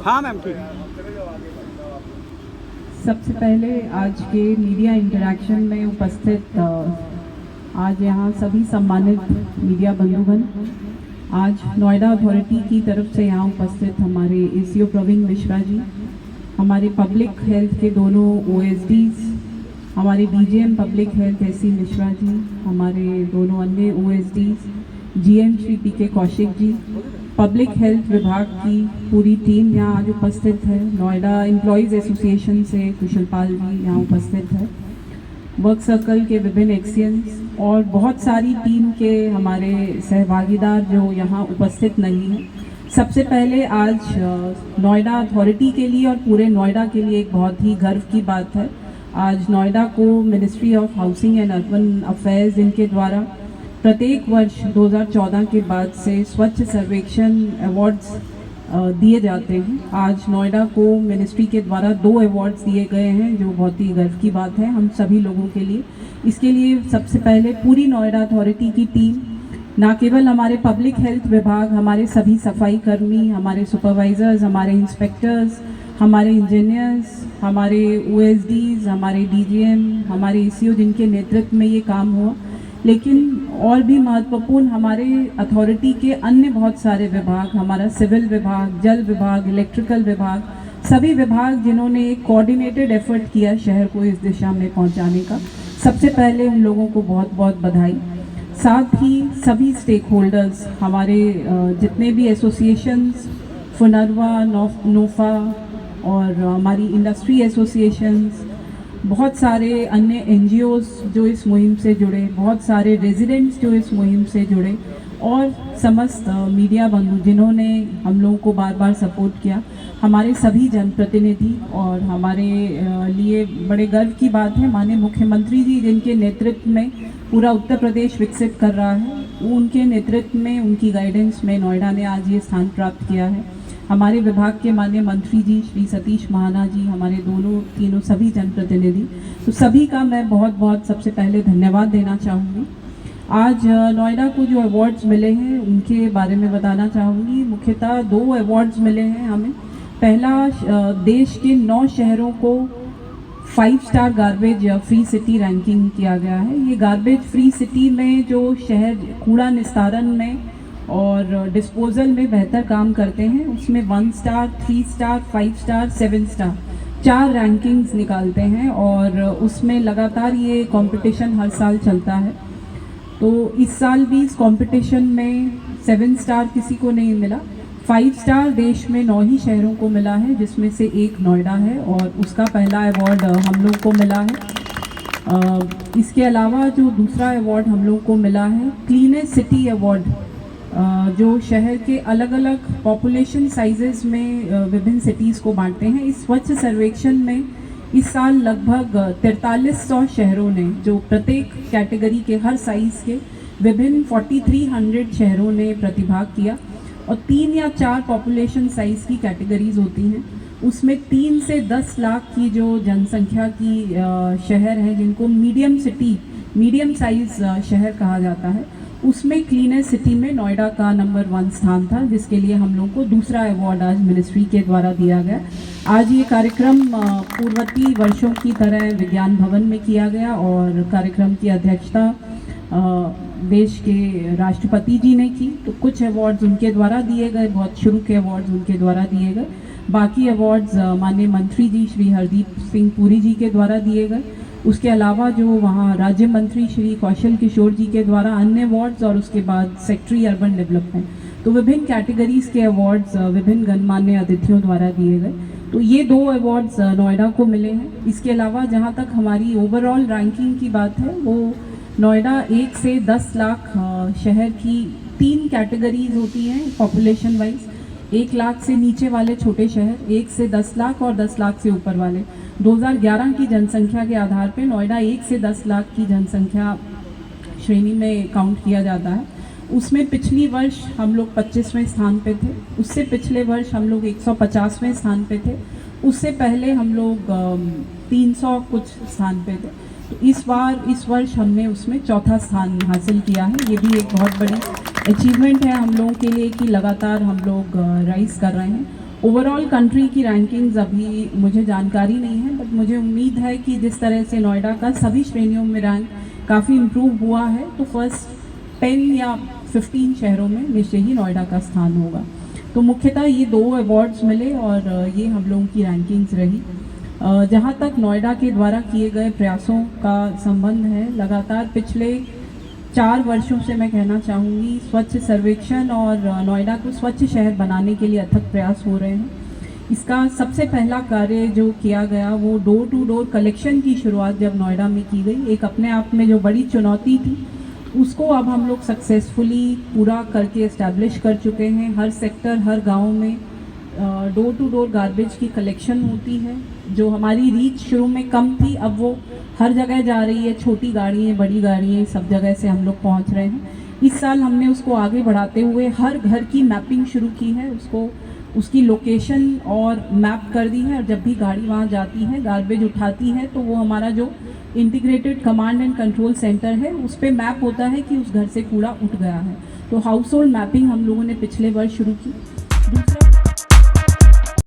हाँ मैम ठीक। सबसे पहले आज के मीडिया इंटरैक्शन में उपस्थित आज यहाँ सभी सम्मानित मीडिया बंधुगण, आज नोएडा अथॉरिटी की तरफ से यहाँ उपस्थित हमारे एसीओ प्रवीण मिश्रा जी, हमारे पब्लिक हेल्थ के दोनों ओएसडीज, हमारे DGM public health AC Mishra ji, हमारे दोनों अन्य OSDs GM Shri PK Kaushik ji, public health विभाग की पूरी टीम यहाँ आज उपस्थित है, नोएडा एम्प्लॉयज़ एसोसिएशन से कुशल पाल जी यहाँ उपस्थित है, वर्क सर्कल के विभिन्न एक्सियंस और बहुत सारी टीम के हमारे सहभागीदार जो यहाँ उपस्थित नहीं हैं। सबसे पहले आज नोएडा अथॉरिटी के लिए और पूरे नोएडा के लिए एक बहुत ही गर्व की बात है। आज नोएडा को ministry of housing and urban affairs इनके द्वारा प्रत्येक वर्ष 2014 के बाद से स्वच्छ सर्वेक्षण अवार्ड्स दिए जाते हैं। आज नोएडा को मिनिस्ट्री के द्वारा 2 अवार्ड्स दिए गए हैं, जो बहुत ही गर्व की बात है हम सभी लोगों के लिए। इसके लिए सबसे पहले पूरी नोएडा अथॉरिटी की टीम, ना केवल हमारे पब्लिक हेल्थ विभाग, हमारे सभी सफाई कर्मी, हमारे सुपरवाइजर्स, हमारे इंस्पेक्टर्स, हमारे इंजीनियर्स, हमारे ओएसडीज, हमारे डीजीएम, हमारे एसीओ जिनके नेतृत्व में ये काम हुआ, लेकिन और भी महत्वपूर्ण हमारे अथॉरिटी के अन्य बहुत सारे विभाग, हमारा सिविल विभाग, जल विभाग, इलेक्ट्रिकल विभाग, सभी विभाग जिन्होंने एक कोऑर्डिनेटेड एफर्ट किया शहर को इस दिशा में पहुंचाने का, सबसे पहले उन लोगों को बहुत बहुत बधाई। साथ ही सभी स्टेक होल्डर्स, हमारे जितने भी एसोसिएशंस, फुनरवा, नोफा और हमारी इंडस्ट्री एसोसिएशंस, बहुत सारे अन्य एनजीओज जो इस मुहिम से जुड़े, बहुत सारे रेजिडेंट्स जो इस मुहिम से जुड़े और समस्त मीडिया बंधु जिन्होंने हम लोगों को बार बार सपोर्ट किया, हमारे सभी जनप्रतिनिधि, और हमारे लिए बड़े गर्व की बात है माननीय मुख्यमंत्री जी जिनके नेतृत्व में पूरा उत्तर प्रदेश विकसित कर रहा है, उनके नेतृत्व में, उनकी गाइडेंस में नोएडा ने आज ये स्थान प्राप्त किया है। हमारे विभाग के माननीय मंत्री जी श्री सतीश महाना जी, हमारे तीनों सभी जनप्रतिनिधि, तो सभी का मैं बहुत बहुत सबसे पहले धन्यवाद देना चाहूँगी। आज नोएडा को जो अवार्ड्स मिले हैं उनके बारे में बताना चाहूँगी। मुख्यतः 2 अवार्ड्स मिले हैं हमें। पहला, देश के 9 शहरों को 5 star garbage free city ranking किया गया है। ये गार्बेज फ्री सिटी में जो शहर कूड़ा निस्तारण में और डिस्पोजल में बेहतर काम करते हैं, उसमें 1 star, 3 star, 5 star, 7 star 4 rankings निकालते हैं और उसमें लगातार ये कंपटीशन हर साल चलता है। तो इस साल भी इस कंपटीशन में 7 स्टार किसी को नहीं मिला, 5 स्टार देश में 9 ही शहरों को मिला है, जिसमें से एक नोएडा है और उसका पहला अवार्ड हम लोग को मिला है। इसके अलावा जो दूसरा अवार्ड हम लोग को मिला है क्लीनेस्ट सिटी अवार्ड, जो शहर के अलग अलग पॉपुलेशन साइजेस में विभिन्न सिटीज़ को बांटते हैं। इस स्वच्छ सर्वेक्षण में इस साल लगभग 4300 शहरों ने, जो प्रत्येक कैटेगरी के हर साइज़ के विभिन्न 4300 शहरों ने प्रतिभाग किया और 3 या 4 पॉपुलेशन साइज़ की कैटेगरीज होती हैं। उसमें 3 से 10 लाख की जो जनसंख्या की शहर हैं जिनको मीडियम सिटी, मीडियम साइज़ शहर कहा जाता है, उसमें क्लीनेस्ट सिटी में नोएडा का नंबर 1 स्थान था, जिसके लिए हम लोग को दूसरा अवार्ड आज मिनिस्ट्री के द्वारा दिया गया। आज ये कार्यक्रम पूर्ववर्ती वर्षों की तरह विज्ञान भवन में किया गया और कार्यक्रम की अध्यक्षता देश के राष्ट्रपति जी ने की। तो कुछ अवार्ड्स उनके द्वारा दिए गए, बहुत शुरू के अवार्ड्स उनके द्वारा दिए गए, बाकी अवार्ड्स माननीय मंत्री जी श्री हरदीप सिंह पुरी जी के द्वारा दिए गए। उसके अलावा जो वहाँ राज्य मंत्री श्री कौशल किशोर जी के द्वारा अन्य अवार्ड्स और उसके बाद सेक्रेटरी अर्बन डेवलपमेंट, तो विभिन्न कैटेगरीज के अवार्ड्स विभिन्न गणमान्य अतिथियों द्वारा दिए गए। तो ये 2 अवार्ड्स नोएडा को मिले हैं। इसके अलावा जहाँ तक हमारी ओवरऑल रैंकिंग की बात है, वो नोएडा 1 से 10 लाख शहर की 3 कैटेगरीज होती हैं पॉपुलेशन वाइज। 1 लाख से नीचे वाले छोटे शहर, 1 से 10 लाख और 10 लाख से ऊपर वाले। 2011 की जनसंख्या के आधार पे नोएडा 1 से 10 लाख की जनसंख्या श्रेणी में काउंट किया जाता है। उसमें पिछली वर्ष हम लोग 25वें स्थान पे थे, उससे पिछले वर्ष हम लोग 150वें स्थान पे थे, उससे पहले हम लोग 300 कुछ स्थान पे थे। तो इस वर्ष हमने उसमें 4था स्थान हासिल किया है। ये भी एक बहुत बड़ी अचीवमेंट है हम लोगों के लिए कि लगातार हम लोग राइज कर रहे हैं। ओवरऑल कंट्री की रैंकिंग्स अभी मुझे जानकारी नहीं है, बट मुझे उम्मीद है कि जिस तरह से नोएडा का सभी श्रेणियों में रैंक काफ़ी इम्प्रूव हुआ है, तो फर्स्ट 10 या 15 शहरों में निश्चय ही नोएडा का स्थान होगा। तो मुख्यतः ये 2 अवार्ड्स मिले और ये हम लोगों की रैंकिंग्स रही। जहाँ तक नोएडा के द्वारा किए गए प्रयासों का संबंध है, लगातार पिछले 4 वर्षों से मैं कहना चाहूँगी स्वच्छ सर्वेक्षण और नोएडा को स्वच्छ शहर बनाने के लिए अथक प्रयास हो रहे हैं। इसका सबसे पहला कार्य जो किया गया वो डोर टू डोर कलेक्शन की शुरुआत जब नोएडा में की गई, एक अपने आप में जो बड़ी चुनौती थी उसको अब हम लोग सक्सेसफुली पूरा करके इस्टेब्लिश कर चुके हैं। हर सेक्टर, हर गांव में डोर टू डोर गार्बेज की कलेक्शन होती है। जो हमारी रीच शुरू में कम थी, अब वो हर जगह जा रही है। छोटी गाड़ियाँ, बड़ी गाड़ियाँ, सब जगह से हम लोग पहुँच रहे हैं। इस साल हमने उसको आगे बढ़ाते हुए हर घर की मैपिंग शुरू की है, उसकी लोकेशन और मैप कर दी है। और जब भी गाड़ी वहाँ जाती है, गार्बेज उठाती है, तो वो हमारा जो integrated command and control centre है उस पर मैप होता है कि उस घर से कूड़ा उठ गया है। तो हाउस होल्ड मैपिंग हम लोगों ने पिछले वर्ष शुरू की। दूसरा